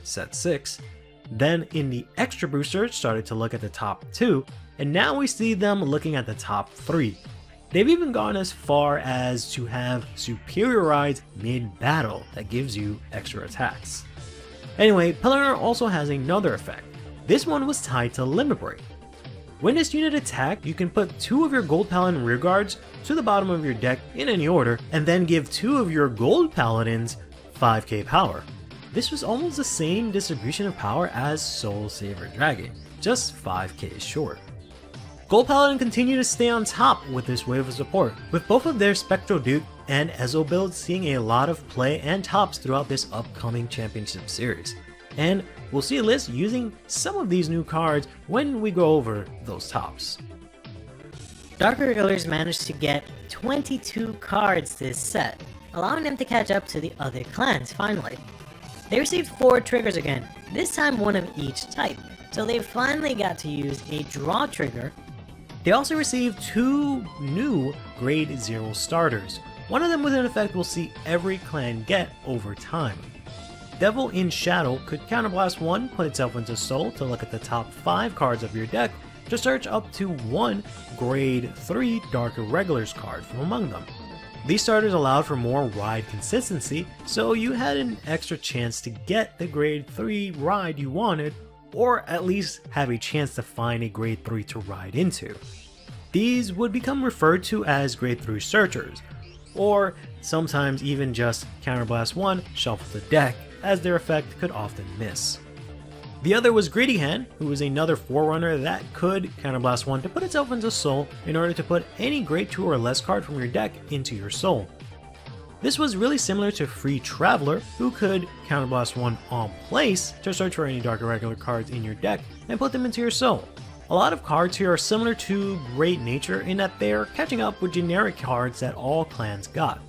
set 6. Then in the extra booster started to look at the top 2, and now we see them looking at the top 3. They've even gone as far as to have superiorized mid-battle that gives you extra attacks. Anyway, Pellinor also has another effect. This one was tied to Limit Break. When this unit attacked, you can put 2 of your Gold Paladin rearguards to the bottom of your deck in any order, and then give 2 of your Gold Paladins 5k power. This was almost the same distribution of power as Soul Saver Dragon, just 5k short. Gold Paladin continue to stay on top with this wave of support, with both of their Spectral Duke and Ezo builds seeing a lot of play and tops throughout this upcoming championship series. And we'll see a list using some of these new cards when we go over those tops. Dark Regulars managed to get 22 cards this set, allowing them to catch up to the other clans finally. They received 4 triggers again, this time one of each type, so they finally got to use a draw trigger. They also received 2 new grade 0 starters, one of them with an effect we'll see every clan get over time. Devil in Shadow could counterblast 1, put itself into Soul to look at the top 5 cards of your deck, to search up to 1 grade 3 Dark Irregulars card from among them. These starters allowed for more ride consistency, so you had an extra chance to get the grade 3 ride you wanted, or at least have a chance to find a grade 3 to ride into. These would become referred to as grade 3 searchers, or sometimes even just counterblast 1, shuffle the deck, as their effect could often miss. The other was Greedy Hand, who was another Forerunner that could counterblast 1 to put itself into Soul in order to put any grade 2 or less card from your deck into your Soul. This was really similar to Free Traveler, who could counterblast 1 on place to search for any Dark Irregular cards in your deck and put them into your Soul. A lot of cards here are similar to Great Nature in that they are catching up with generic cards that all clans got.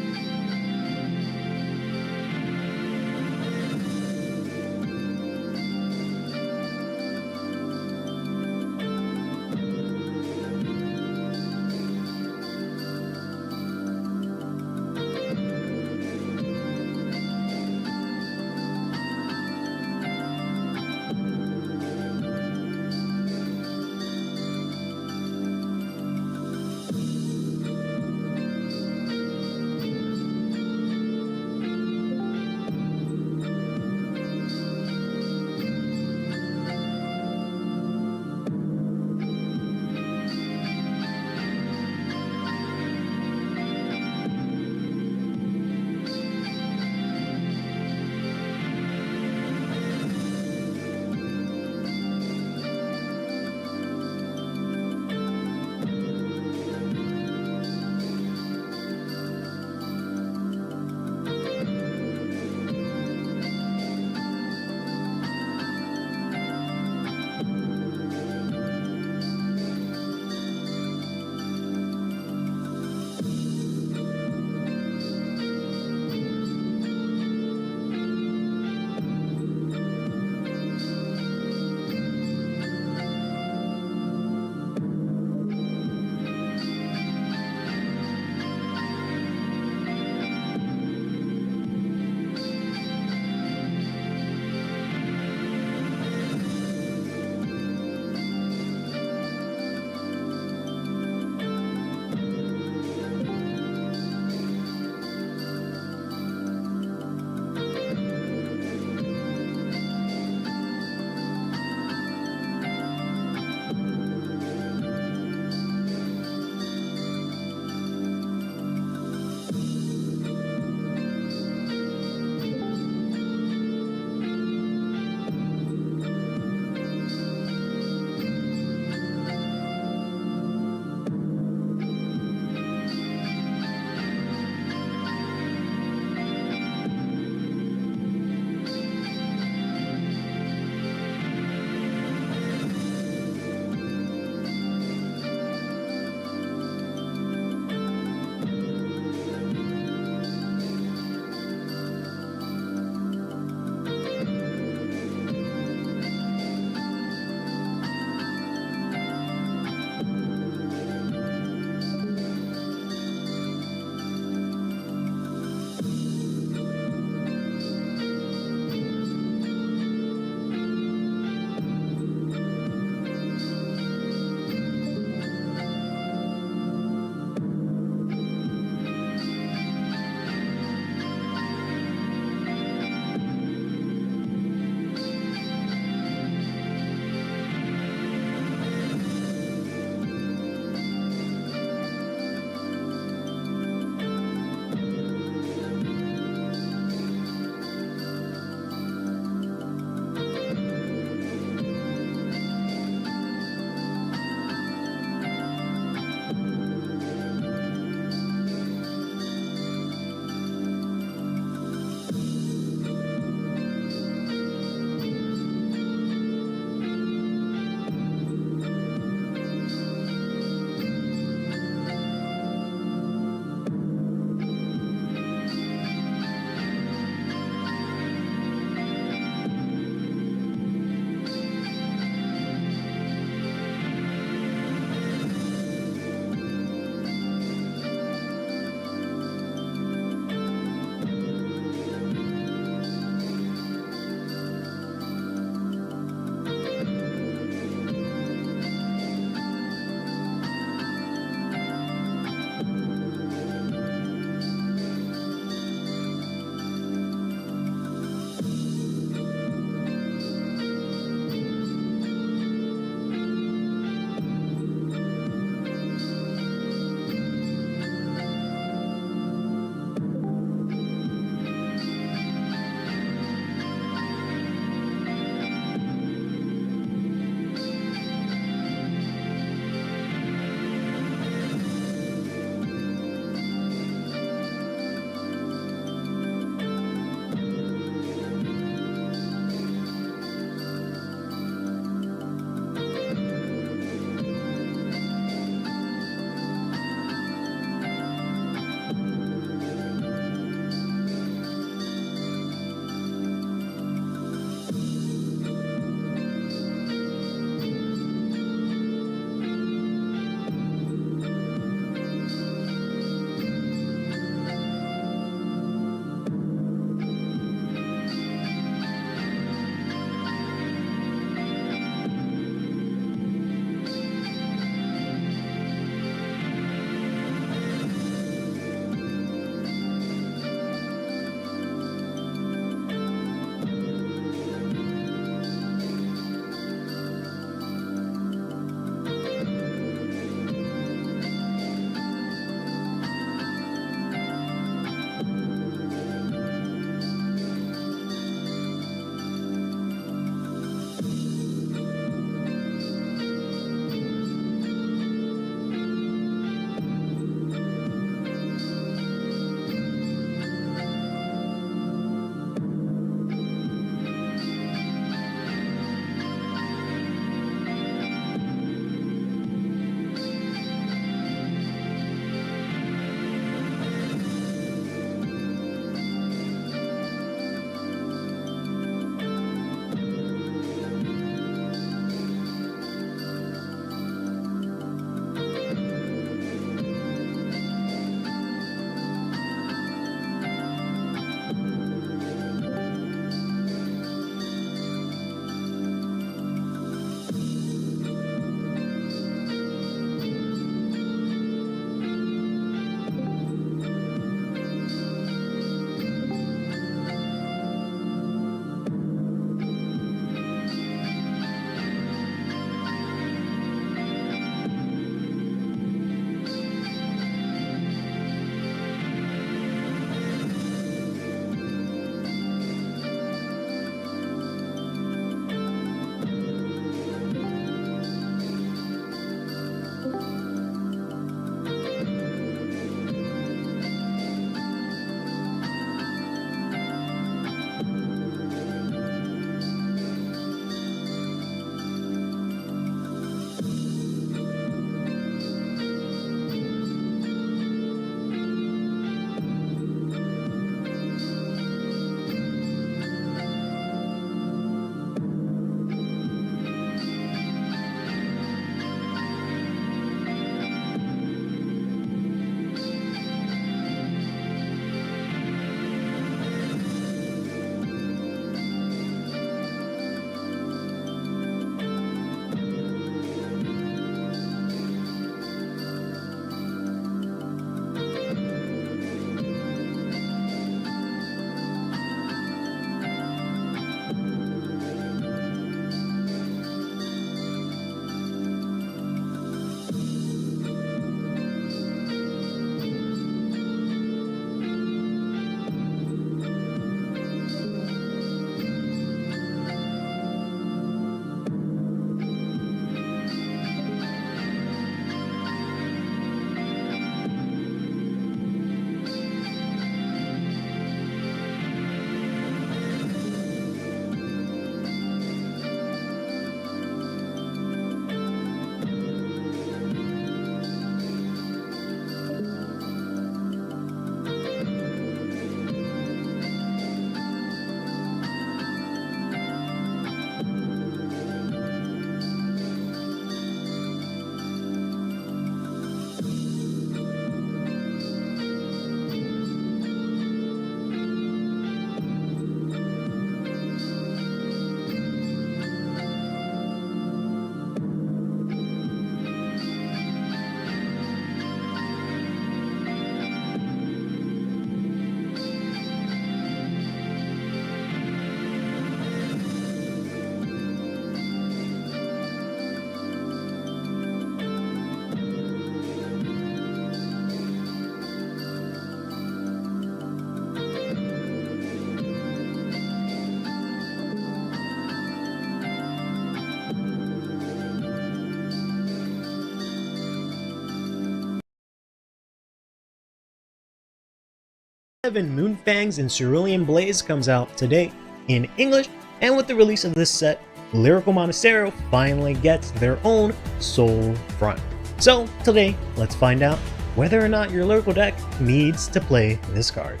7 Moonfangs and Cerulean Blaze comes out today in English, and with the release of this set, Lyrical Monasterio finally gets their own soul front. So today, let's find out whether or not your Lyrical deck needs to play this card.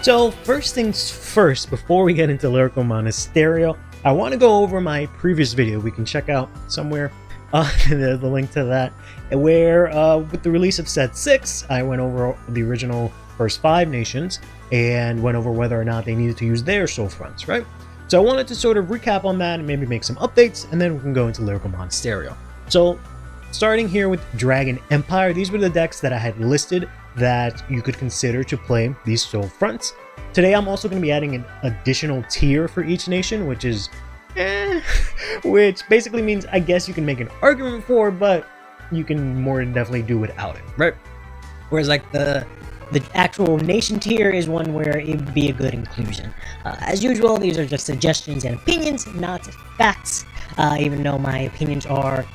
So first things first, before we get into Lyrical Monasterio, I want to go over my previous video. We can check out somewhere the link to that, where with the release of set 6, I went over the original first 5 nations and went over whether or not they needed to use their soul fronts, right? So I wanted to sort of recap on that and maybe make some updates, and then we can go into Lyrical Monasterio. So starting here with Dragon Empire, these were the decks that I had listed that you could consider to play these soul fronts. Today I'm also going to be adding an additional tier for each nation, which is which basically means I guess you can make an argument for, but you can more than definitely do without it, right? Whereas like the actual nation tier is one where it would be a good inclusion. As usual, these are just suggestions and opinions, not facts, even though my opinions are,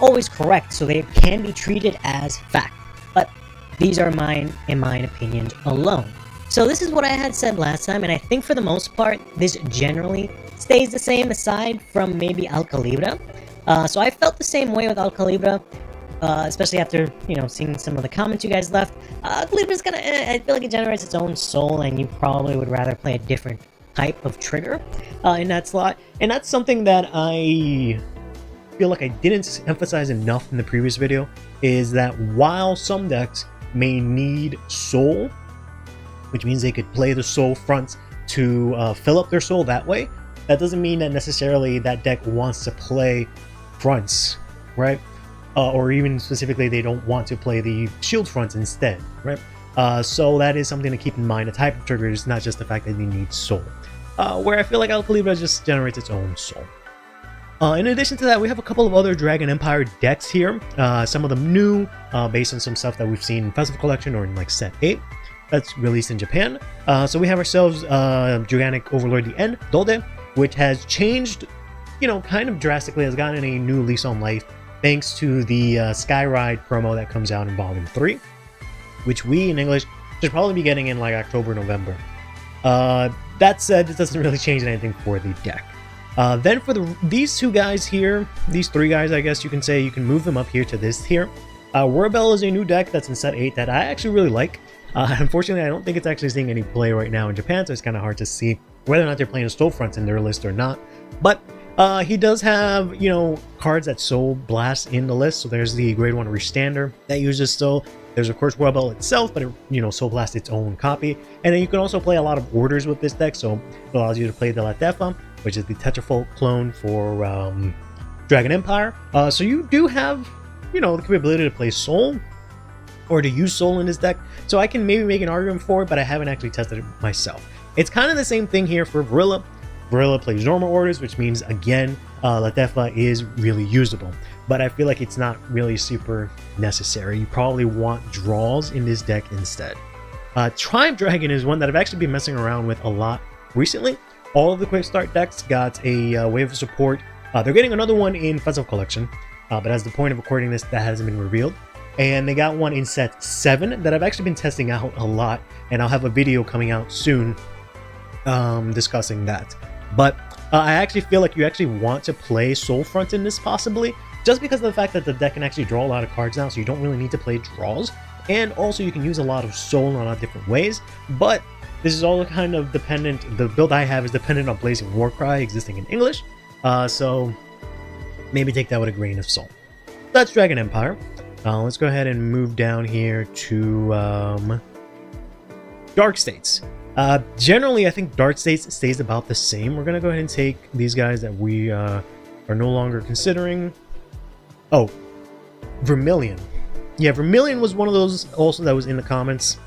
always correct, so they can be treated as fact. But these are mine and mine opinions alone. So this is what I had said last time, and I think for the most part, this generally stays the same aside from maybe Alcalibra. So I felt the same way with Alcalibra, especially after, seeing some of the comments you guys left. Alcalibra's gonna, I feel like it generates its own soul, and you probably would rather play a different type of trigger in that slot. And that's something that I feel like I didn't emphasize enough in the previous video, is that while some decks may need soul, which means they could play the soul fronts to fill up their soul that way, that doesn't mean that necessarily that deck wants to play fronts, right? Or even specifically they don't want to play the shield fronts instead, right? So that is something to keep in mind. The type of trigger is not just the fact that they need soul, where I feel like Alcalibra just generates its own soul. In addition to that, we have a couple of other Dragon Empire decks here. Some of them new, based on some stuff that we've seen in Festival Collection or in like set 8 that's released in Japan. So we have ourselves Gigantic Overlord the End, Dode, which has changed, kind of drastically, has gotten a new lease on life thanks to the Skyride promo that comes out in Volume 3, which we in English should probably be getting in like October, November. That said, it doesn't really change anything for the deck. Then for these 2 guys here, these 3 guys, I guess you can say, you can move them up here to this tier. Werbel is a new deck that's in set 8 that I actually really like. Unfortunately, I don't think it's actually seeing any play right now in Japan, so it's kind of hard to see whether or not they're playing soul fronts in their list or not. But he does have, cards that soul blast in the list. So there's the grade 1 Restander that uses soul. There's of course Werbel itself, but it, soul blasts its own copy. And then you can also play a lot of orders with this deck, so it allows you to play the Latefa, which is the Tetrafold clone for Dragon Empire. So you do have, the capability to play soul or to use soul in this deck. So I can maybe make an argument for it, but I haven't actually tested it myself. It's kind of the same thing here for Varilla. Varilla plays normal orders, which means, again, Latefa is really usable. But I feel like it's not really super necessary. You probably want draws in this deck instead. Triumph Dragon is one that I've actually been messing around with a lot recently. All of the Quick Start decks got a wave of support. They're getting another one in Festival Collection, but as the point of recording this, that hasn't been revealed. And they got one in set 7 that I've actually been testing out a lot, and I'll have a video coming out soon discussing that. But I actually feel like you actually want to play soul front in this, possibly, just because of the fact that the deck can actually draw a lot of cards now, so you don't really need to play draws. And also you can use a lot of soul in a lot of different ways, but this is all kind of dependent. The build I have is dependent on Blazing Warcry existing in English, so maybe take that with a grain of salt. That's Dragon Empire. Let's go ahead and move down here to Dark States. Generally, I think Dark States stays about the same. We're going to go ahead and take these guys that we are no longer considering. Oh, Vermilion. Yeah, Vermilion was one of those also that was in the comments,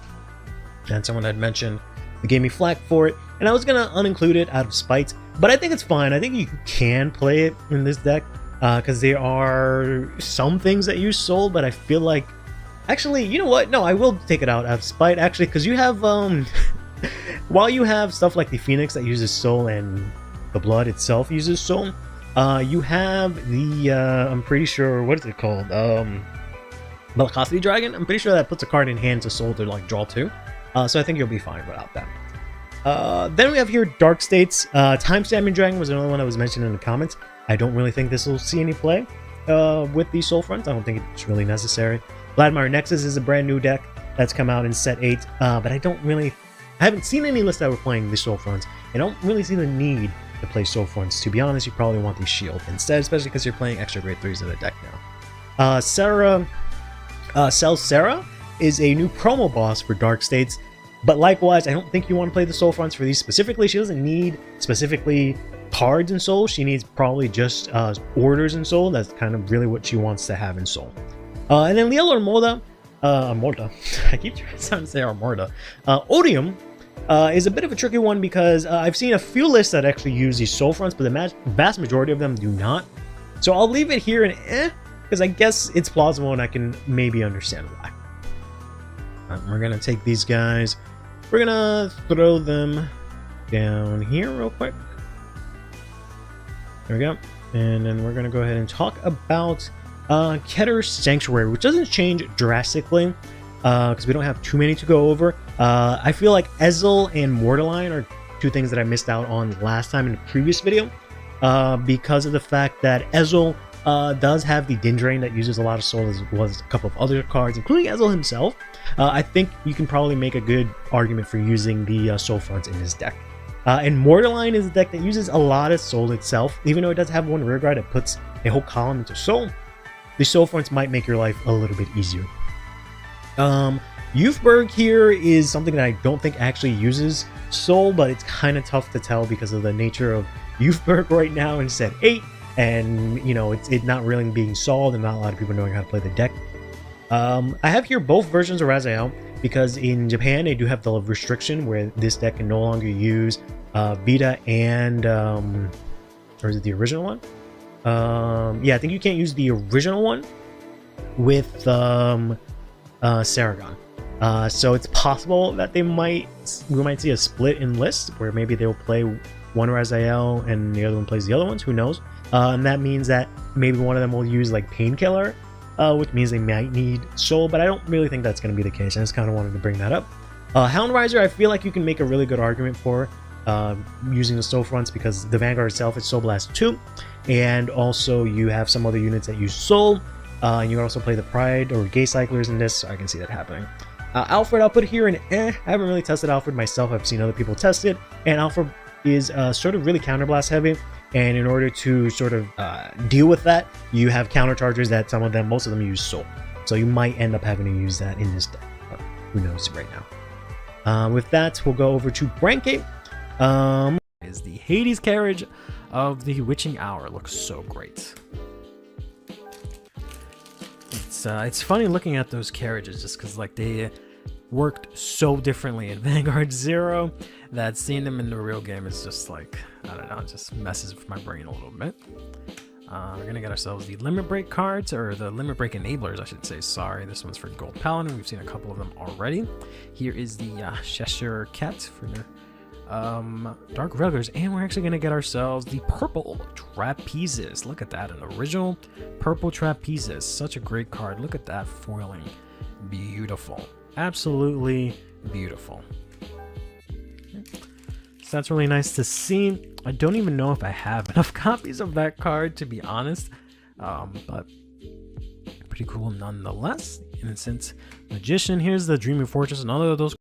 and someone had mentioned. They gave me flack for it, and I was going to uninclude it out of spite, but I think it's fine. I think you can play it in this deck, because there are some things that use soul, but I feel like... Actually, you know what? No, I will take it out of spite, actually, because you have... while you have stuff like the Phoenix that uses soul and the blood itself uses soul. You have the I'm pretty sure, what is it called? Velocity Dragon. I'm pretty sure that puts a card in hand to soul to like draw 2. So I think you'll be fine without that. Then we have here Dark States. Time Stamping Dragon was another one that was mentioned in the comments. I don't really think this will see any play with the soul fronts. I don't think it's really necessary. Vladimir Nexus is a brand new deck that's come out in set 8, but I haven't seen any lists that were playing the soul fronts. I don't really see the need to play soul fronts. To be honest, you probably want the shield instead, especially because you're playing extra grade 3s in the deck now. Sarah is a new promo boss for Dark States, but likewise, I don't think you want to play the soul fronts for these specifically. She doesn't need specifically cards in soul. She needs probably just orders in soul. That's kind of really what she wants to have in soul. And then Liel Armorda, I keep trying to say Armorda. Odium is a bit of a tricky one because I've seen a few lists that actually use these soul fronts, but the vast majority of them do not. So I'll leave it here and because I guess it's plausible and I can maybe understand why. We're gonna take these guys. We're gonna throw them down here real quick. There we go. And then we're gonna go ahead and talk about Keter Sanctuary, which doesn't change drastically because we don't have too many to go over. I feel like Ezel and Mortaline are two things that I missed out on last time in the previous video because of the fact that Ezel does have the Din Drain that uses a lot of soul, as well as a couple of other cards, including Ezel himself. I think you can probably make a good argument for using the soul fronts in this deck. And Mortaline is a deck that uses a lot of soul itself, even though it does have one rear guard that puts a whole column into soul. The soul fronts might make your life a little bit easier. Youthberg here is something that I don't think actually uses soul, but it's kind of tough to tell because of the nature of Youthberg right now in set 8, and you know it's not really being solved and not a lot of people knowing how to play the deck. I have here both versions of Raziel because in Japan they do have the restriction where this deck can no longer use Vita and or is it the original one? Yeah, I think you can't use the original one with Saragon. So it's possible that we might see a split in list where maybe they'll play one Raziel and the other one plays the other ones. Who knows? And that means that maybe one of them will use like Painkiller, which means they might need Soul, but I don't really think that's going to be the case. I just kind of wanted to bring that up. Houndriser, I feel like you can make a really good argument for using the Soul fronts because the Vanguard itself is Soul Blast 2, and also you have some other units that use Soul, and you can also play the Pride or Gay Cyclers in this, so I can see that happening. Alfred, I'll put here in I haven't really tested Alfred myself. I've seen other people test it, and Alfred is sort of really counterblast heavy, and in order to sort of deal with that, you have counter chargers that most of them use Soul, so you might end up having to use that in this deck, but who knows right now. With that, we'll go over to Brancate. Is the Hades carriage of the Witching Hour. Looks so great. It's funny looking at those carriages just because like they worked so differently in Vanguard 0 that seeing them in the real game is just like, I don't know, it just messes with my brain a little bit. We're gonna get ourselves the Limit Break cards, or the Limit Break enablers, I should say. Sorry, this one's for Gold Paladin. We've seen a couple of them already. Here is the Cheshire Cat for the Dark Railguards, and we're actually gonna get ourselves the purple Trapezes. Look at that, an original purple Trapezes. Such a great card. Look at that foiling. Beautiful. Absolutely beautiful. So that's really nice to see. I don't even know if I have enough copies of that card, to be honest, but pretty cool nonetheless. Innocent Magician. Here's the Dreaming Fortress, another of those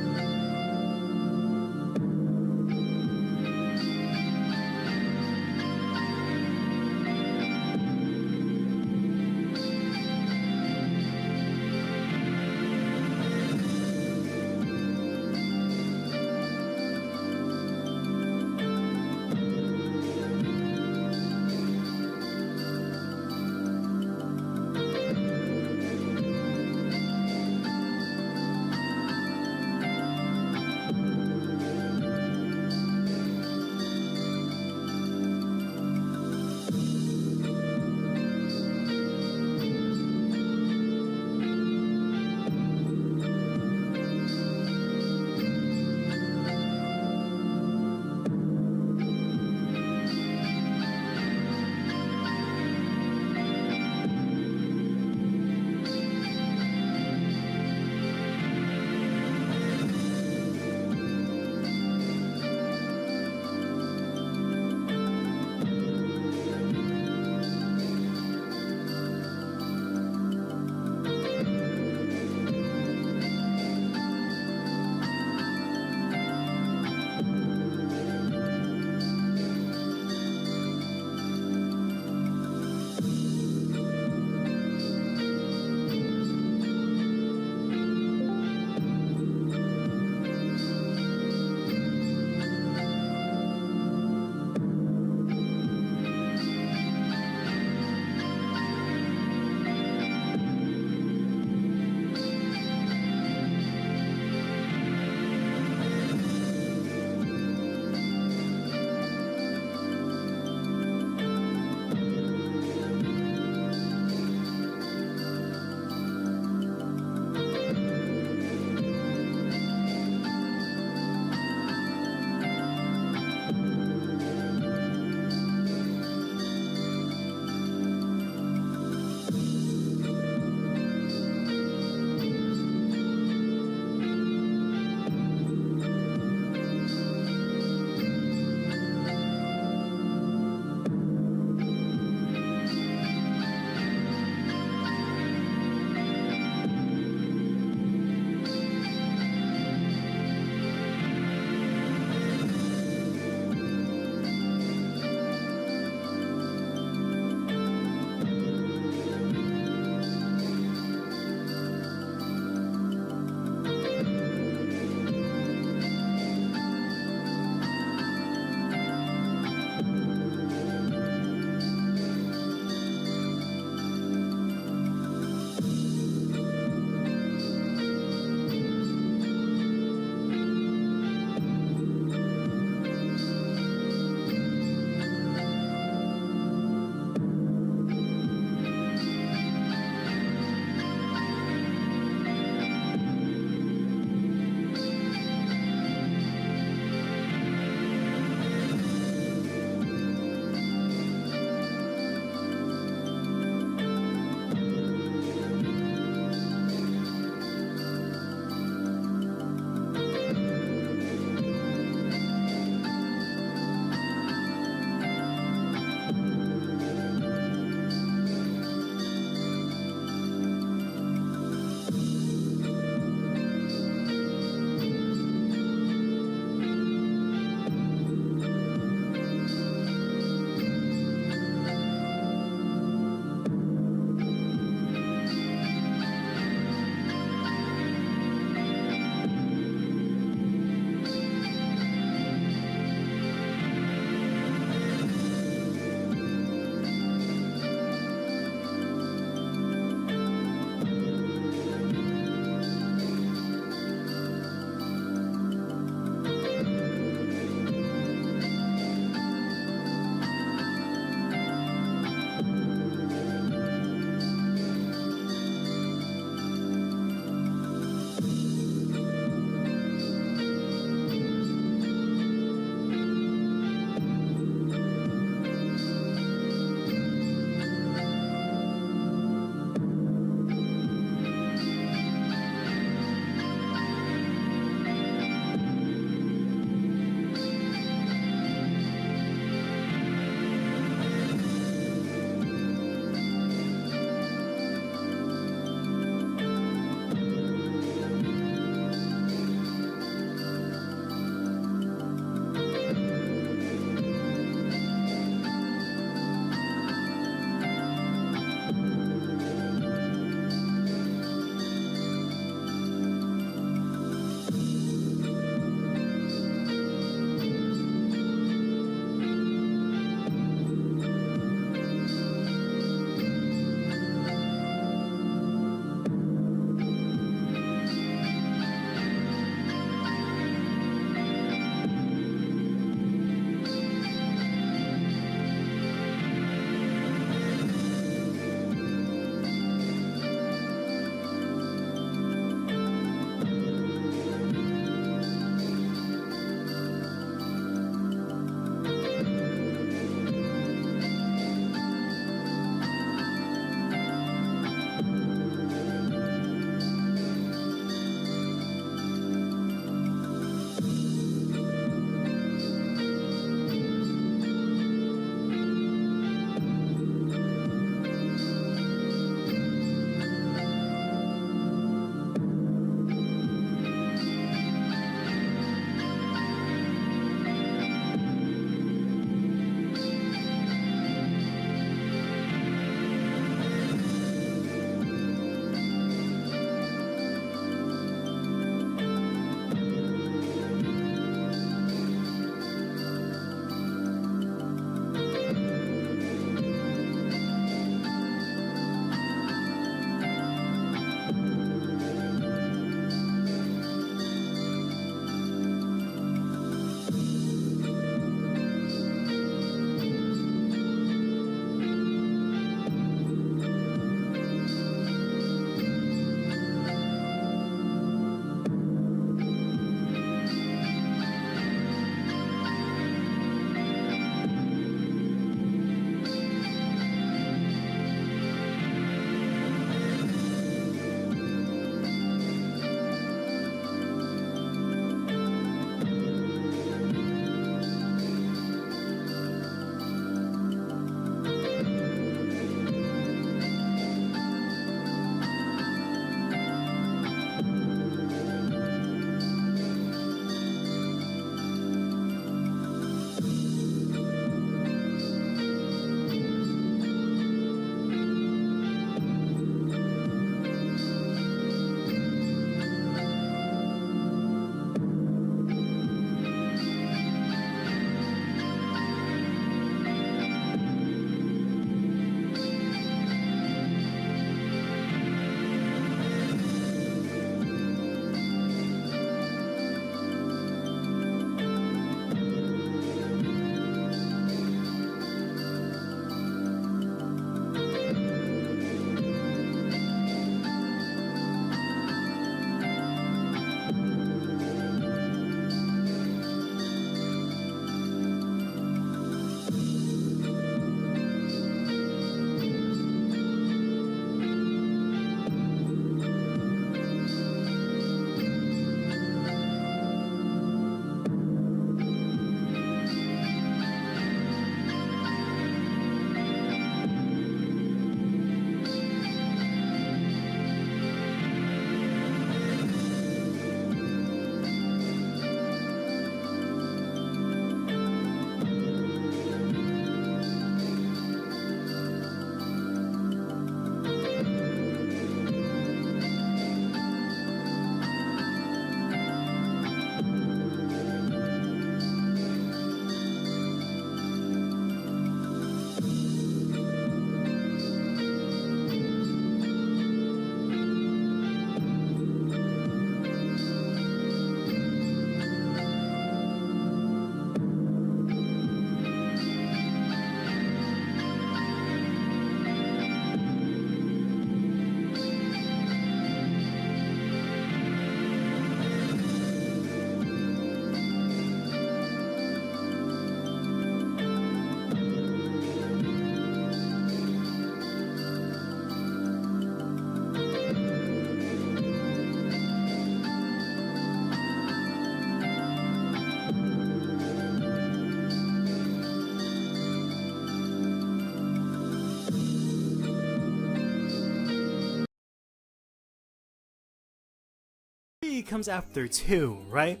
usually comes after 2, right?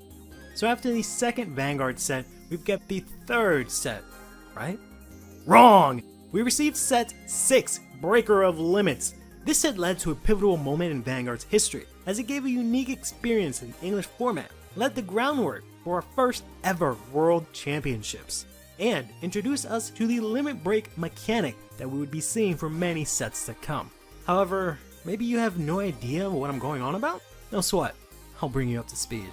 So after the second Vanguard set, we've got the third set, right? Wrong! We received set 6, Breaker of Limits. This set led to a pivotal moment in Vanguard's history, as it gave a unique experience in the English format, led the groundwork for our first ever World Championships, and introduced us to the limit break mechanic that we would be seeing for many sets to come. However, maybe you have no idea what I'm going on about? No sweat, I'll bring you up to speed.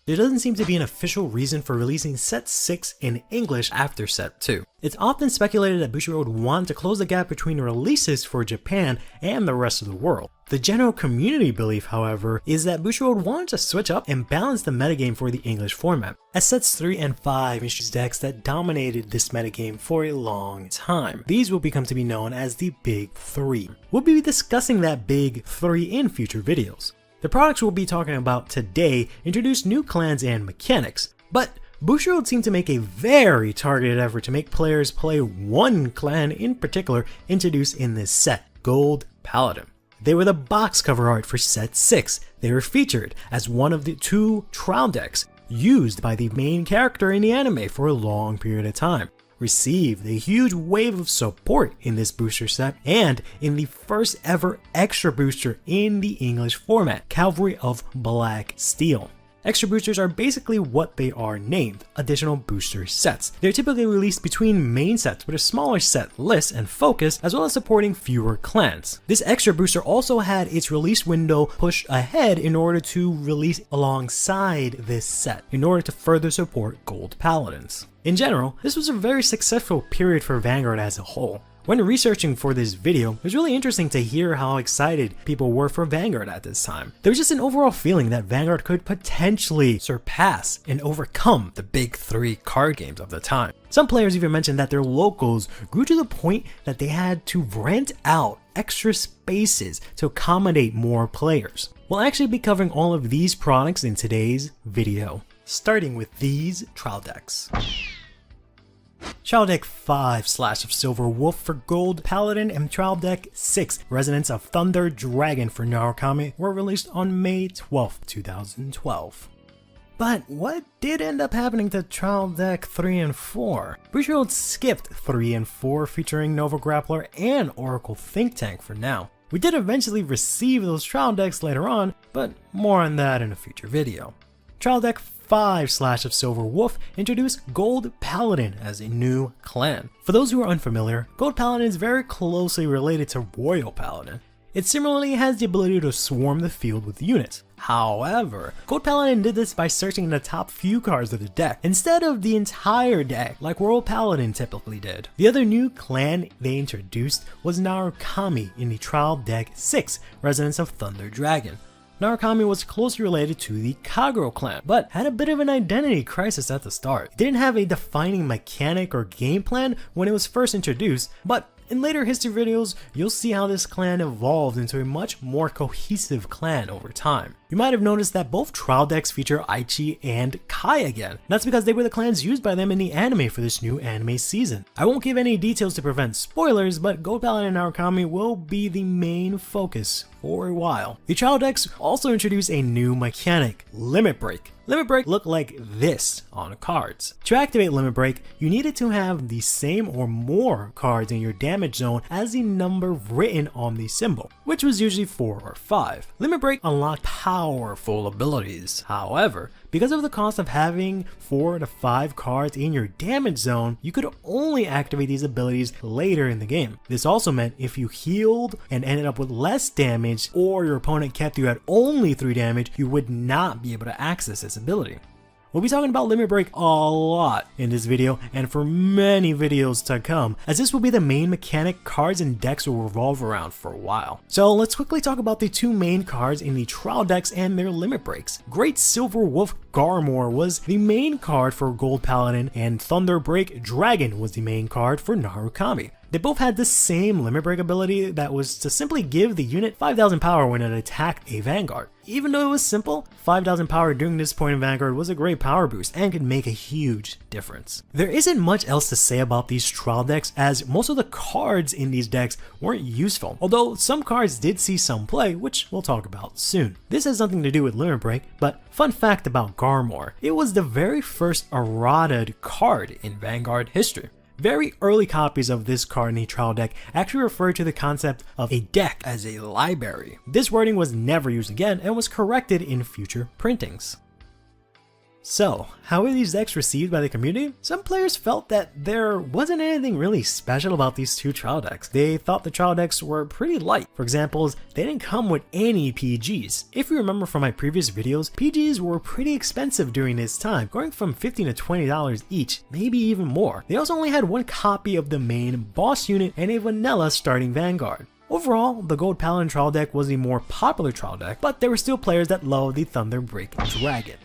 There doesn't seem to be an official reason for releasing set 6 in English after set 2. It's often speculated that Bushiroad would want to close the gap between releases for Japan and the rest of the world. The general community belief, however, is that Bushiroad wanted to switch up and balance the metagame for the English format, as sets 3 and 5 introduced decks that dominated this metagame for a long time. These will become to be known as the Big 3. We'll be discussing that Big 3 in future videos. The products we'll be talking about today introduce new clans and mechanics, but Bushiroad seemed to make a very targeted effort to make players play one clan in particular introduced in this set, Gold Paladin. They were the box cover art for set 6. They were featured as one of the 2 trial decks used by the main character in the anime for a long period of time. Received a huge wave of support in this booster set and in the first ever extra booster in the English format, Cavalry of Black Steel. Extra boosters are basically what they are named, additional booster sets. They're typically released between main sets with a smaller set list and focus, as well as supporting fewer clans. This extra booster also had its release window pushed ahead in order to release alongside this set, in order to further support Gold Paladins. In general, this was a very successful period for Vanguard as a whole. When researching for this video, it was really interesting to hear how excited people were for Vanguard at this time. There was just an overall feeling that Vanguard could potentially surpass and overcome the Big 3 card games of the time. Some players even mentioned that their locals grew to the point that they had to rent out extra spaces to accommodate more players. We'll actually be covering all of these products in today's video, starting with these trial decks. Trial Deck 5 Slash of Silver Wolf for Gold Paladin and Trial Deck 6 Resonance of Thunder Dragon for Narukami were released on May 12, 2012. But what did end up happening to Trial Deck 3 and 4? Bushiroad skipped 3 and 4 featuring Nova Grappler and Oracle Think Tank for now. We did eventually receive those trial decks later on, but more on that in a future video. Trial Deck 5 Slash of Silver Wolf introduced Gold Paladin as a new clan. For those who are unfamiliar, Gold Paladin is very closely related to Royal Paladin. It similarly has the ability to swarm the field with units. However, Gold Paladin did this by searching the top few cards of the deck, instead of the entire deck like Royal Paladin typically did. The other new clan they introduced was Narukami in the Trial Deck 6 Resonance of Thunder Dragon. Narukami was closely related to the Kagero clan, but had a bit of an identity crisis at the start. It didn't have a defining mechanic or game plan when it was first introduced, but in later history videos, you'll see how this clan evolved into a much more cohesive clan over time. You might have noticed that both trial decks feature Aichi and Kai again. That's because they were the clans used by them in the anime for this new anime season. I won't give any details to prevent spoilers, but Gold Paladin and Narukami will be the main focus for a while. The trial decks also introduce a new mechanic, Limit Break. Limit Break looked like this on cards. To activate Limit Break, you needed to have the same or more cards in your damage zone as the number written on the symbol, which was usually 4 or 5. Limit Break unlocked powerful abilities. However, because of the cost of having 4 to 5 cards in your damage zone, you could only activate these abilities later in the game. This also meant if you healed and ended up with less damage, or your opponent kept you at only 3 damage, you would not be able to access this ability. We'll be talking about Limit Break a lot in this video and for many videos to come, as this will be the main mechanic cards and decks will revolve around for a while. So let's quickly talk about the 2 main cards in the trial decks and their limit breaks. Great Silver Wolf Garmor was the main card for Gold Paladin and Thunder Break Dragon was the main card for Narukami. They both had the same limit break ability that was to simply give the unit 5000 power when it attacked a Vanguard. Even though it was simple, 5000 power during this point in Vanguard was a great power boost and could make a huge difference. There isn't much else to say about these trial decks, as most of the cards in these decks weren't useful, although some cards did see some play, which we'll talk about soon. This has nothing to do with limit break, but fun fact about Garmor, it was the very first errata card in Vanguard history. Very early copies of this card in the trial deck actually refer to the concept of a deck as a library. This wording was never used again and was corrected in future printings. So, how were these decks received by the community? Some players felt that there wasn't anything really special about these two trial decks. They thought the trial decks were pretty light. For example, they didn't come with any PGs. If you remember from my previous videos, PGs were pretty expensive during this time, going from $15 to $20 each, maybe even more. They also only had one copy of the main boss unit and a vanilla starting Vanguard. Overall, the Gold Paladin trial deck was the more popular trial deck, but there were still players that loved the Thunderbreak Dragon.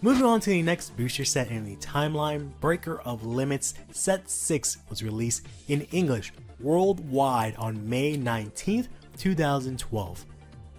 Moving on to the next booster set in the timeline, Breaker of Limits Set 6 was released in English worldwide on May 19th, 2012.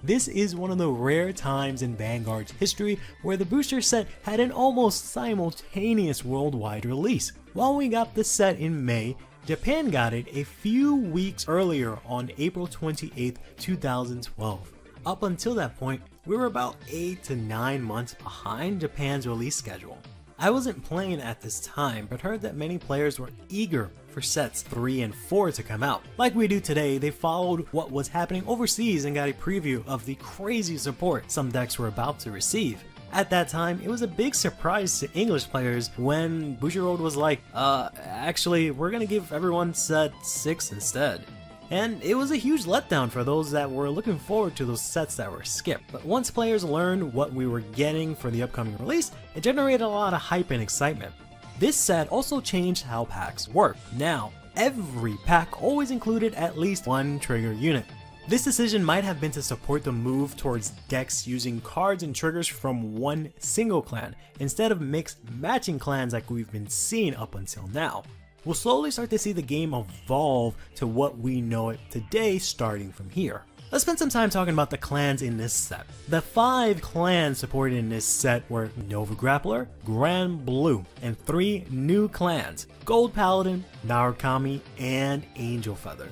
This is one of the rare times in Vanguard's history where the booster set had an almost simultaneous worldwide release. While we got the set in May, Japan got it a few weeks earlier on April 28th, 2012. Up until that point, we were about 8 to 9 months behind Japan's release schedule. I wasn't playing at this time, but heard that many players were eager for sets 3 and 4 to come out. Like we do today, they followed what was happening overseas and got a preview of the crazy support some decks were about to receive. At that time, it was a big surprise to English players when Bushiroad was like, actually, we're gonna give everyone set 6 instead. And it was a huge letdown for those that were looking forward to those sets that were skipped. But once players learned what we were getting for the upcoming release, it generated a lot of hype and excitement. This set also changed how packs work. Now, every pack always included at least one trigger unit. This decision might have been to support the move towards decks using cards and triggers from one single clan, instead of mixed matching clans like we've been seeing up until now. We'll slowly start to see the game evolve to what we know it today, starting from here. Let's spend some time talking about the clans in this set. The 5 clans supported in this set were Nova Grappler, Grand Blue, and 3 new clans, Gold Paladin, Narukami, and Angel Feather.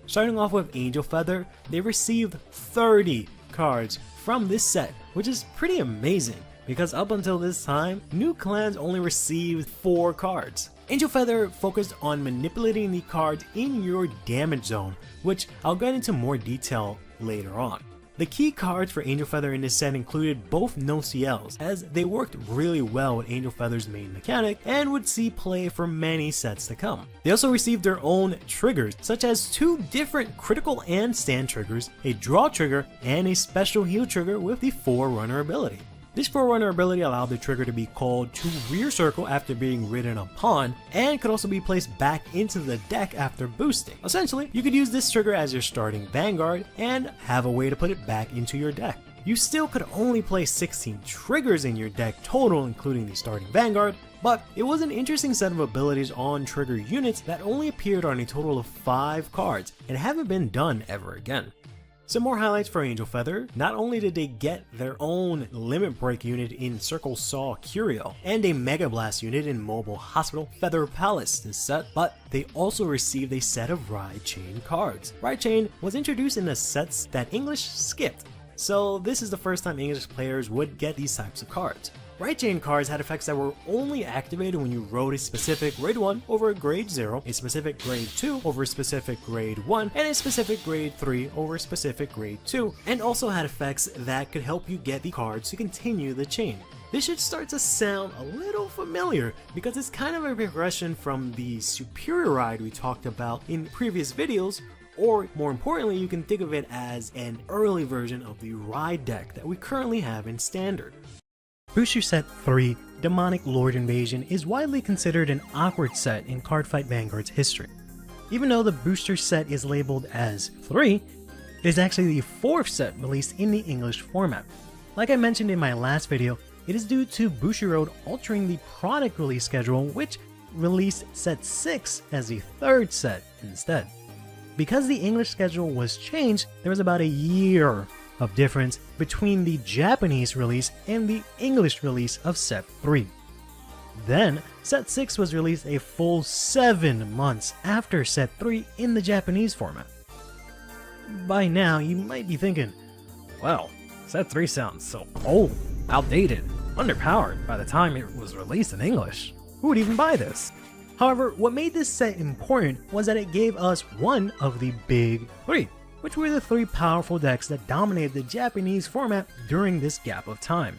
Starting off with Angel Feather, they received 30 cards from this set, which is pretty amazing, because up until this time, new clans only received 4 cards. Angel Feather focused on manipulating the cards in your damage zone, which I'll get into more detail later on. The key cards for Angel Feather in this set included both no-CLs, as they worked really well with Angel Feather's main mechanic and would see play for many sets to come. They also received their own triggers, such as 2 different critical and stand triggers, a draw trigger, and a special heal trigger with the Forerunner ability. This Forerunner ability allowed the trigger to be called to rear circle after being ridden upon, and could also be placed back into the deck after boosting. Essentially, you could use this trigger as your starting Vanguard and have a way to put it back into your deck. You still could only place 16 triggers in your deck total, including the starting Vanguard, but it was an interesting set of abilities on trigger units that only appeared on a total of 5 cards and haven't been done ever again. Some more highlights for Angel Feather. Not only did they get their own limit break unit in Circle Saw Curio and a Mega Blast unit in Mobile Hospital Feather Palace this set, but they also received a set of Ride Chain cards. Ride Chain was introduced in the sets that English skipped, so this is the first time English players would get these types of cards. Right chain cards had effects that were only activated when you rode a specific grade 1 over a grade 0, a specific grade 2 over a specific grade 1, and a specific grade 3 over a specific grade 2, and also had effects that could help you get the cards to continue the chain. This should start to sound a little familiar because it's kind of a progression from the Superior Ride we talked about in previous videos, or more importantly, you can think of it as an early version of the Ride deck that we currently have in Standard. Booster Set 3, Demonic Lord Invasion, is widely considered an awkward set in Cardfight Vanguard's history. Even though the booster set is labeled as 3, it is actually the 4th set released in the English format. Like I mentioned in my last video, it is due to Bushiroad altering the product release schedule, which released set 6 as the third set instead. Because the English schedule was changed, there was about a year of difference between the Japanese release and the English release of set 3. Then, set 6 was released a full 7 months after set 3 in the Japanese format. By now, you might be thinking, Well, set 3 sounds so old, outdated, underpowered by the time it was released in English. Who would even buy this? however, what made this set important was that it gave us one of the big 3, which were the 3 powerful decks that dominated the Japanese format during this gap of time.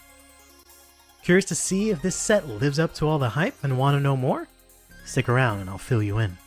Curious to see if this set lives up to all the hype and want to know more? Stick around and I'll fill you in.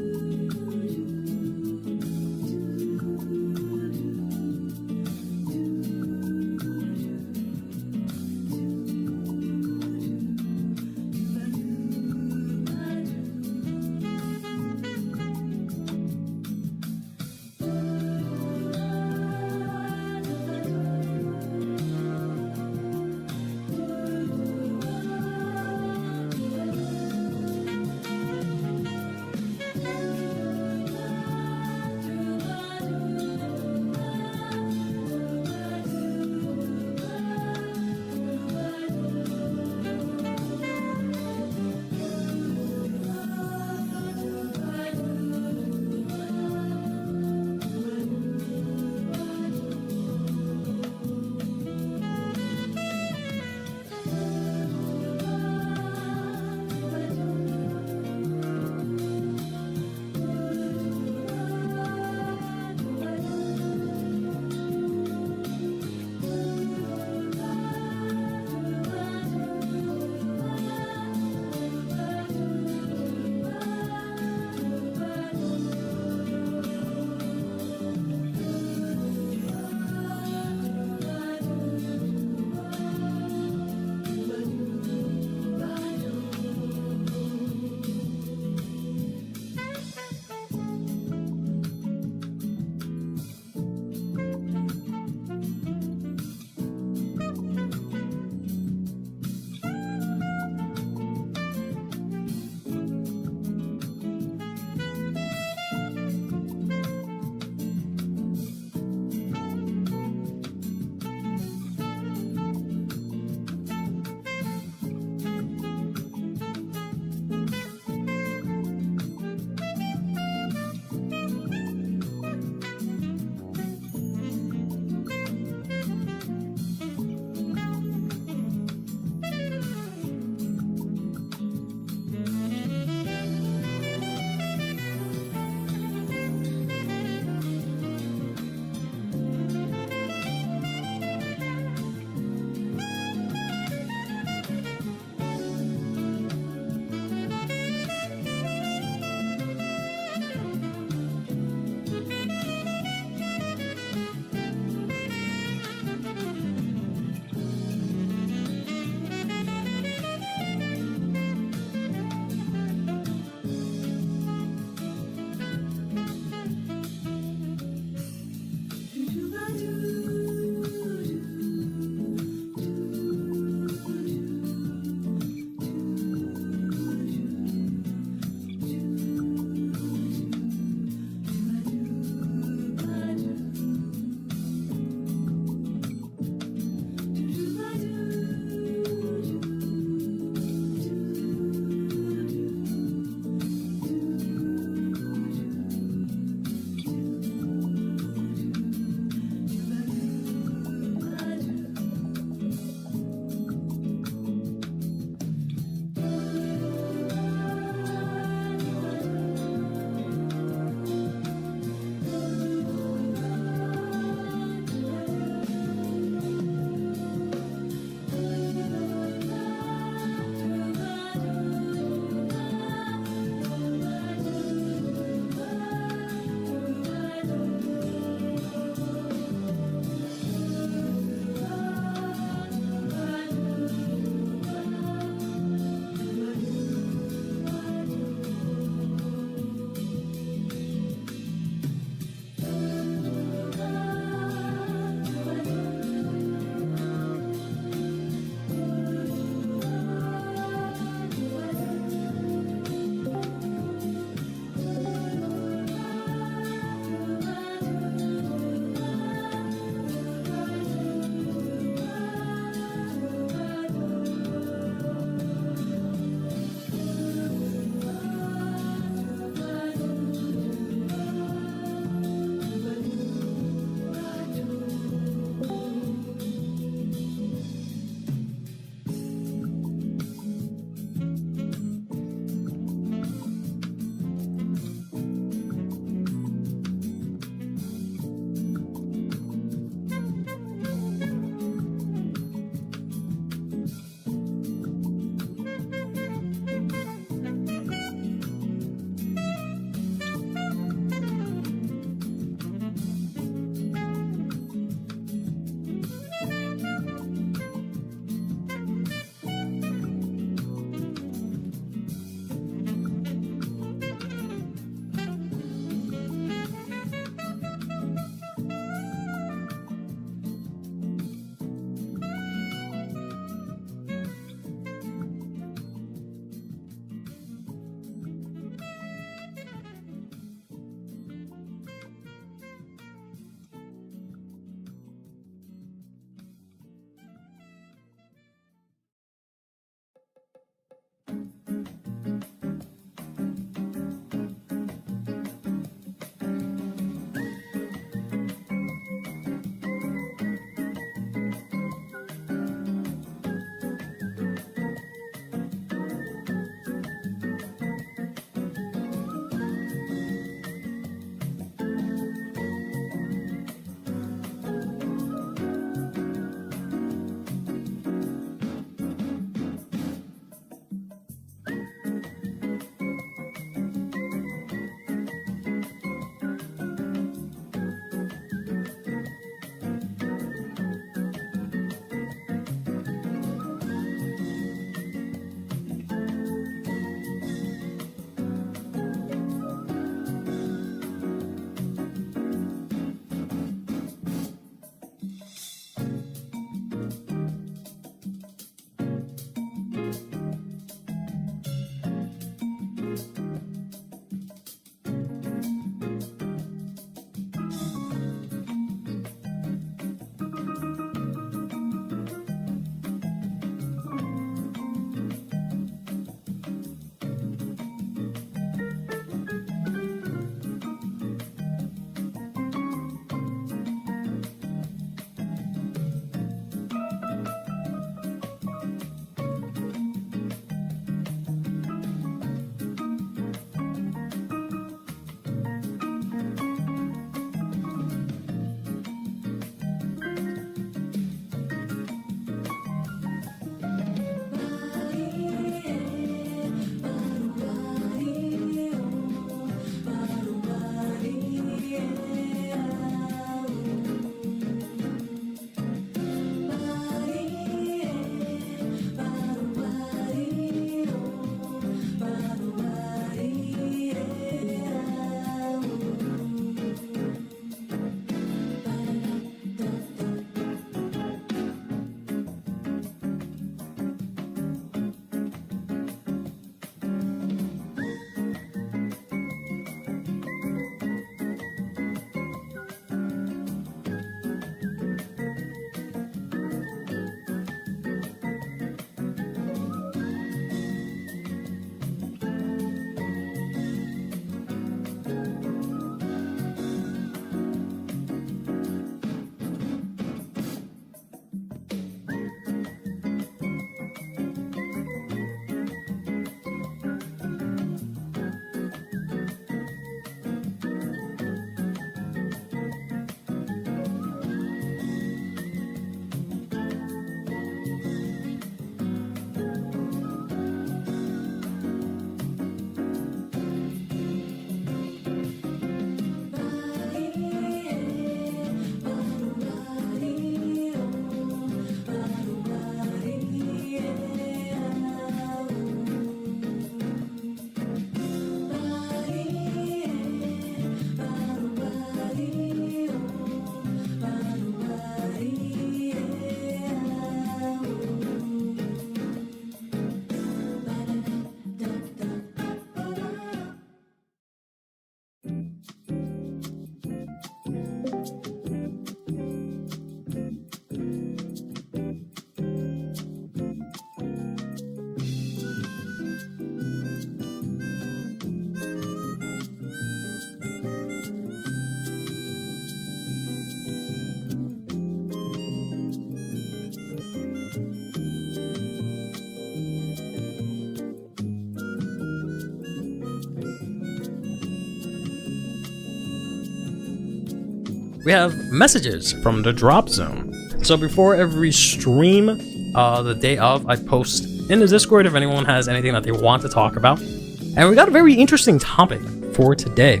we have messages from the Drop Zone. So before every stream, the day of, I post in the Discord if anyone has anything that they want to talk about. And we got a very interesting topic for today.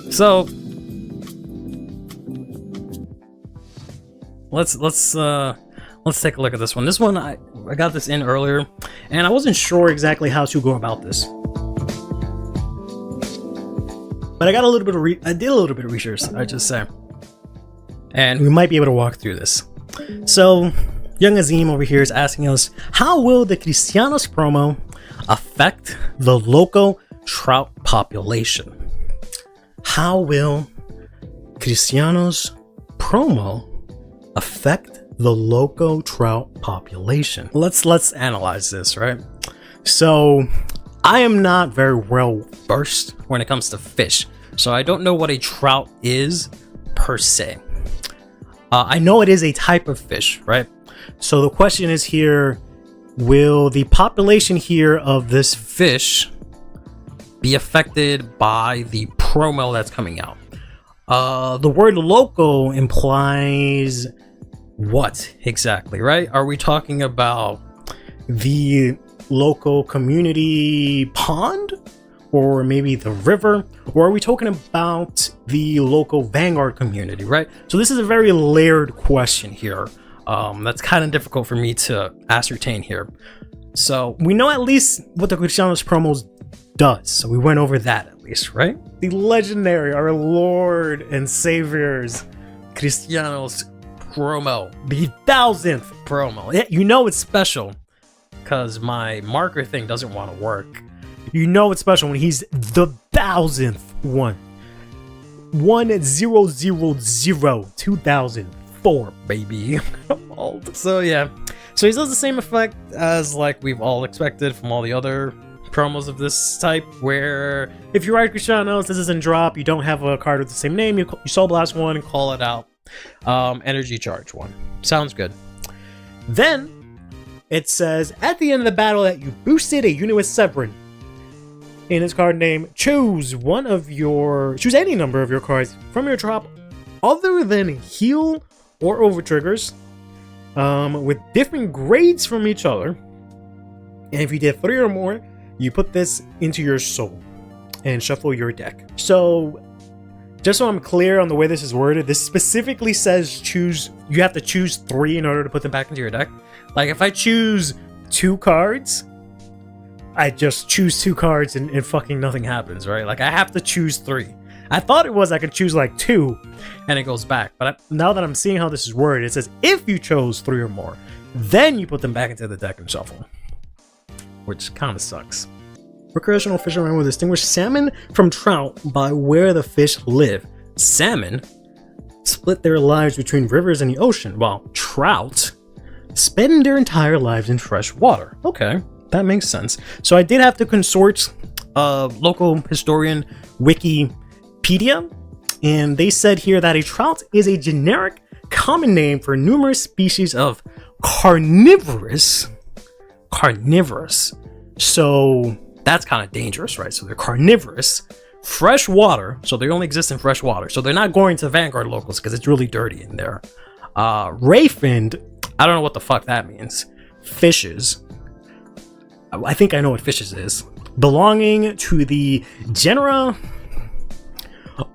So let's take a look at this one. This one I got this in earlier, and I wasn't sure exactly how to go about this. But I got a little bit of I did a little bit of research, I just say. And we might be able to walk through this. So, Young Azim over here is asking us, how will the Cristianos promo affect the local trout population? How will Cristianos promo affect the local trout population? Let's analyze this, right? So, I am not very well versed when it comes to fish, so I don't know what a trout is per se. I know it is a type of fish, right? So the question is here, will the population here of this fish be affected by the promo that's coming out? The word local implies what exactly, right? Are we talking about the local community pond, or maybe the river, or are we talking about the local Vanguard community, right? So this is a very layered question here. That's kind of difficult for me to ascertain here. So we know at least what the Cristianos promos does, so we went over that at least, right? The legendary, our Lord and Savior's Cristianos promo, the 1000th promo. Yeah, you know it's special because my marker thing doesn't want to work. You know it's special when he's the 1000th one. 2004, baby. I'm old. So yeah. So he does the same effect as like we've all expected from all the other promos of this type, where if you ride Cristianos, this isn't drop, you don't have a card with the same name, you Soul Blast one and call it out. Energy charge one. Sounds good. Then it says at the end of the battle that you boosted a unit with Severin in his card name, choose any number of your cards from your drop other than heal or over triggers, with different grades from each other. And if you did 3 or more, you put this into your soul and shuffle your deck. So just so I'm clear on the way this is worded, this specifically says you have to choose 3 in order to put them back into your deck. Like if I choose 2 cards, I just choose 2 cards and fucking nothing happens, right? Like I have to choose 3. I thought it was I could choose like 2 and it goes back, but now that I'm seeing how this is worded, it says if you chose 3 or more, then you put them back into the deck and shuffle, which kind of sucks. Recreational fishermen will distinguish salmon from trout by where the fish live. Salmon split their lives between rivers and the ocean, while trout spend their entire lives in fresh water. Okay, that makes sense. So I did have to consort local historian Wikipedia, and they said here that a trout is a generic common name for numerous species of carnivorous. So that's kind of dangerous, right? So they're carnivorous, fresh water, so they only exist in fresh water. So they're not going to Vanguard locals because it's really dirty in there. Rayfinned, I don't know what the fuck that means. Fishes. I think I know what fishes is. Belonging to the genera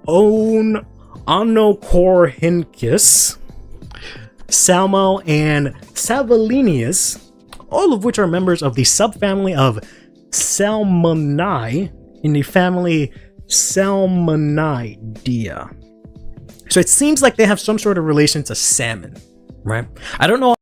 Onocorhynchus, Salmo, and Savillinius, all of which are members of the subfamily of Salmonidae in the family Salmonidea. So it seems like they have some sort of relation to salmon, right? I don't know.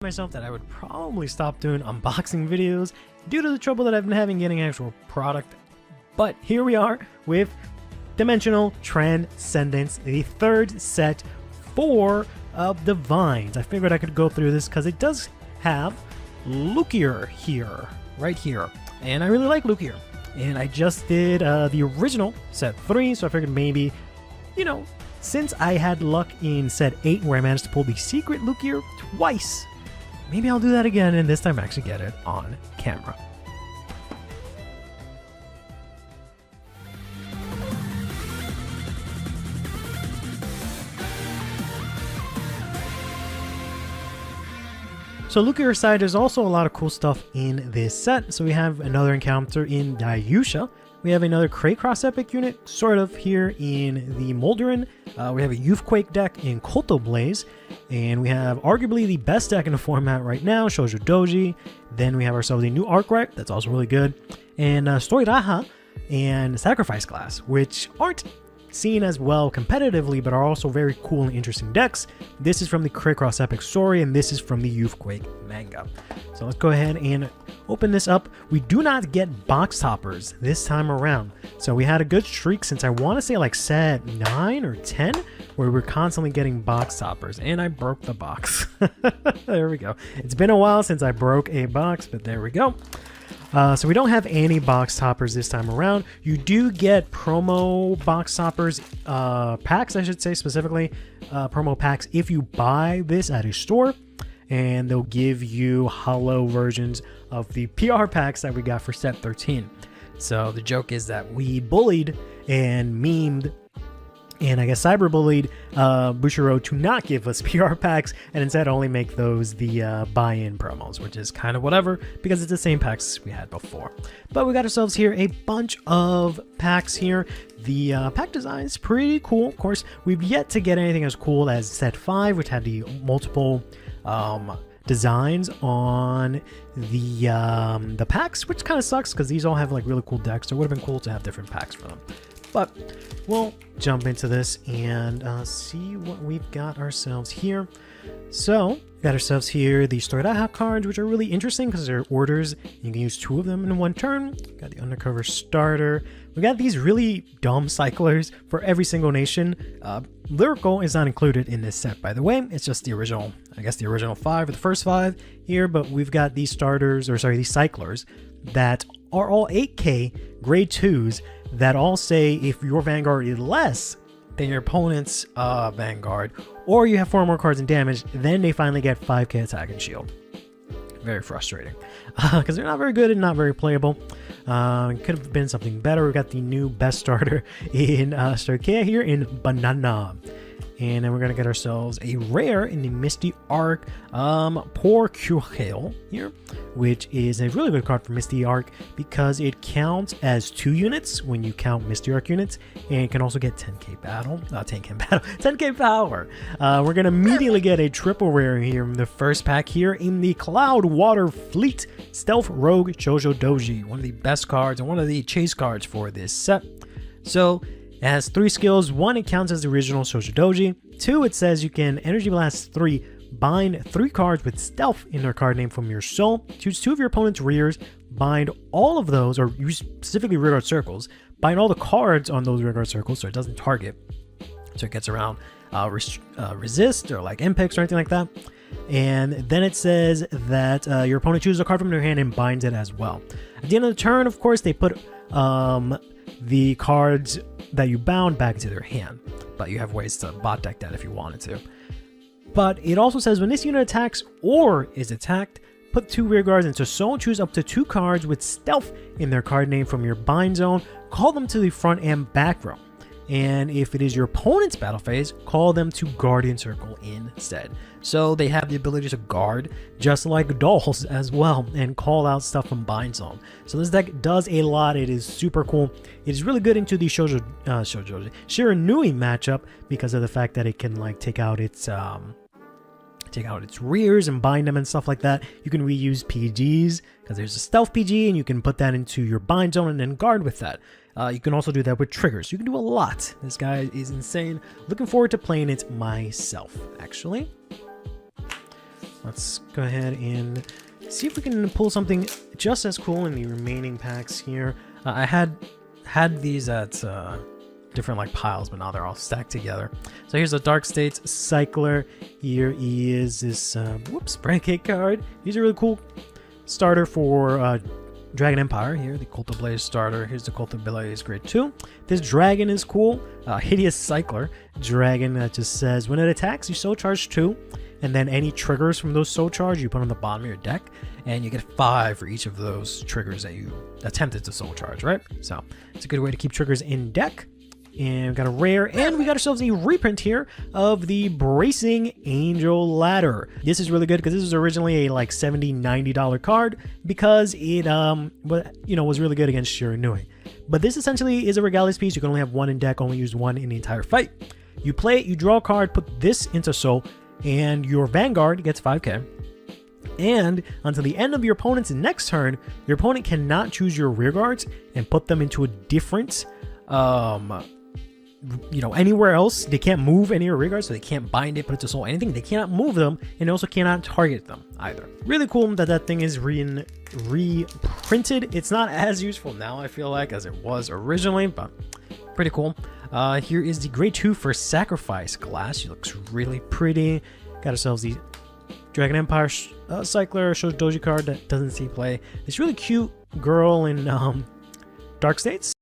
myself that I would probably stop doing unboxing videos due to the trouble that I've been having getting actual product. But here we are with Dimensional Transcendence, the third set for the Vines. I figured I could go through this because it does have Lukier here, right here. And I really like Lukier. And I just did the original set 3, so I figured maybe, you know, since I had luck in set 8 where I managed to pull the secret Lukier twice, maybe I'll do that again and this time actually get it on camera. So Lukier aside, there's also a lot of cool stuff in this set. So we have another encounter in Dayusha. We have another Craycross Epic unit, sort of, here in the Molderin. We have a Youthquake deck in Kolto Blaze. And we have arguably the best deck in the format right now, Shoujo Doji. Then we have ourselves a new Arkwright, that's also really good. And Stoiraha and Sacrifice Class, which aren't seen as well competitively, but are also very cool and interesting decks. This is from the Craycross Epic story, and this is from the Youthquake manga. So let's go ahead and open this up. We do not get box toppers this time around. So we had a good streak since I want to say like set 9 or 10, where we're constantly getting box toppers, and I broke the box. There we go. It's been a while since I broke a box, but there we go. So we don't have any box toppers this time around. You do get promo box toppers, packs, I should say specifically, promo packs if you buy this at a store, and they'll give you hollow versions of the PR packs that we got for set 13. So the joke is that we bullied and memed and I guess cyberbullied Bushiro to not give us PR packs and instead only make those the buy-in promos, which is kind of whatever because it's the same packs we had before. But we got ourselves here a bunch of packs here. The pack design is pretty cool. Of course, we've yet to get anything as cool as set 5, which had the multiple designs on the packs, which kind of sucks because these all have like really cool decks. So it would have been cool to have different packs for them. But we'll jump into this and see what we've got ourselves here. So we got ourselves here the Stoiraha cards, which are really interesting because they're orders. You can use 2 of them in one turn. Got the Undercover Starter. We got these really dumb cyclers for every single nation. Lyrical is not included in this set, by the way. It's just the original, I guess the original 5 or the first 5 here. But we've got these starters, or sorry, these cyclers that are all 8K grade 2s that all say if your Vanguard is less than your opponent's Vanguard, or you have 4 more cards in damage, then they finally get 5K attack and shield. Very frustrating because they're not very good and not very playable. Could have been something better. We got the new best starter in Starkea here in Banana. And then we're going to get ourselves a rare in the Misty Arc Porcuhale here, which is a really good card for Misty Arc because it counts as 2 units when you count Misty Arc units, and it can also get 10k battle, 10k power. We're going to immediately get a triple rare here in the first pack here in the Cloud Water Fleet Stealth Rogue Shoujo Doji, one of the best cards and one of the chase cards for this set. So it has 3 skills. 1, it counts as the original Shoujo Doji. 2, it says you can Energy Blast 3, bind 3 cards with Stealth in their card name from your soul. Choose 2 of your opponent's rears, bind all of those, or use specifically rearguard circles. Bind all the cards on those rearguard circles so it doesn't target. So it gets around resist or like MPIX or anything like that. And then it says that your opponent chooses a card from their hand and binds it as well. At the end of the turn, of course, they put the cards that you bound back into their hand, but you have ways to bot deck that if you wanted to. But it also says when this unit attacks or is attacked, put 2 rear guards into soul, choose up to 2 cards with Stealth in their card name from your bind zone, call them to the front and back row. And if it is your opponent's battle phase, call them to Guardian Circle instead. So they have the ability to guard just like dolls as well and call out stuff from bind zone. So this deck does a lot. It is super cool. It is really good into the Shiranui matchup because of the fact that it can like take out its rears and bind them and stuff like that. You can reuse PGs because there's a stealth PG and you can put that into your bind zone and then guard with that. You can also do that with triggers. You can do a lot. This guy is insane. Looking forward to playing it myself, actually. Let's go ahead and see if we can pull something just as cool in the remaining packs here. I had these at different like piles, but now they're all stacked together. So here's a Dark States Cycler. Here is this Pancake card. These are really cool. Starter for Dragon Empire. Here, the Cult of Blaze starter. Here's the Cult of Blaze grade 2. This dragon is cool. Hideous Cycler dragon that just says when it attacks, you soul charge 2, and then any triggers from those soul charge you put on the bottom of your deck, and you get 5 for each of those triggers that you attempted to soul charge, right? So it's a good way to keep triggers in deck. And we got a rare, and we got ourselves a reprint here of the Bracing Angel Ladder. This is really good because this was originally a like $70-$90 card because it was really good against Shiranui. But this essentially is a Regalis piece. You can only have 1 in deck, only use 1 in the entire fight. You play it, you draw a card, put this into soul, and your Vanguard gets 5k. And until the end of your opponent's next turn, your opponent cannot choose your rear guards and put them into a different anywhere else. They can't move any of your rear guards, so they can't bind it, put it to soul, anything. They cannot move them, and also cannot target them either. Really cool that thing is reprinted. It's not as useful now, I feel like, as it was originally, but pretty cool. Here is the grade 2 for Sacrifice Glass. She looks really pretty. Got ourselves the Dragon Empire Cycler. Shows Doji card that doesn't see play. This really cute girl in Dark States.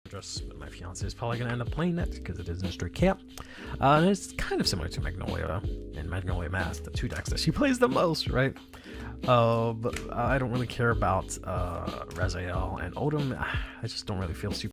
Just my fiance is probably gonna end up playing that because it is in straight camp. And it's kind of similar to Magnolia and Magnolia Mask, the 2 decks that she plays the most, right? But I don't really care about Raziel and Odom. I just don't really feel super